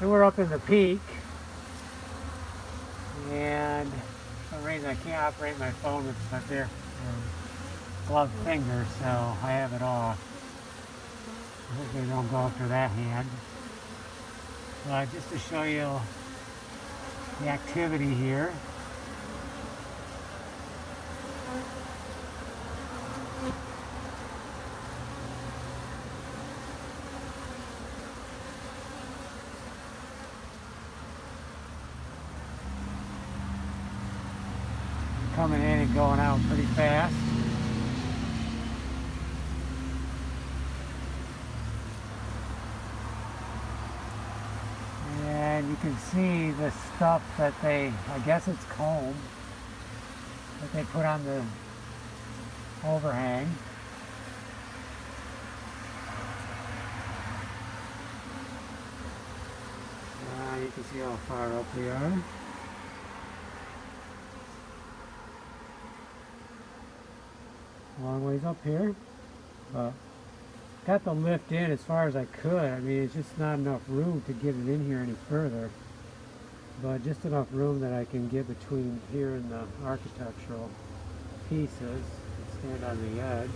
And we're up in the peak. And for some reason I can't operate my phone with my bare gloved finger, so I have it off. Hopefully they don't go after that hand. But just to show you the activity here. Coming in and going out pretty fast. And you can see the stuff that they, I guess it's comb, that they put on the overhang. You can see how far up we are. Long ways up here, but got the lift in as far as I could. I mean, it's just not enough room to get it in here any further, but just enough room that I can get between here and the architectural pieces. Stand on the edge.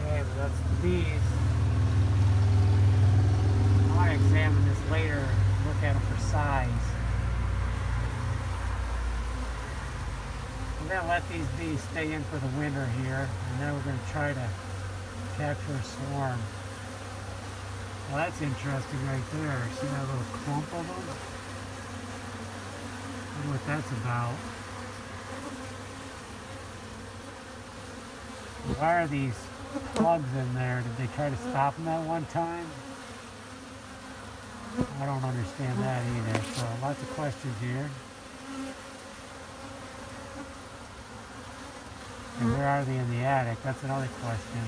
Okay, so that's the bees. I want to examine this later, look at them for size. We're going to let these bees stay in for the winter here, and then we're going to try to capture a swarm. Well, that's interesting right there. See that little clump of them? I wonder what that's about. Why are these plugs in there? Did they try to stop them at one time? I don't understand that either. So lots of questions here. And where are they in the attic? That's another question.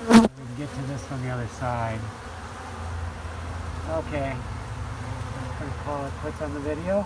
We can get to this on the other side. Okay. I'm going to call it quits on the video.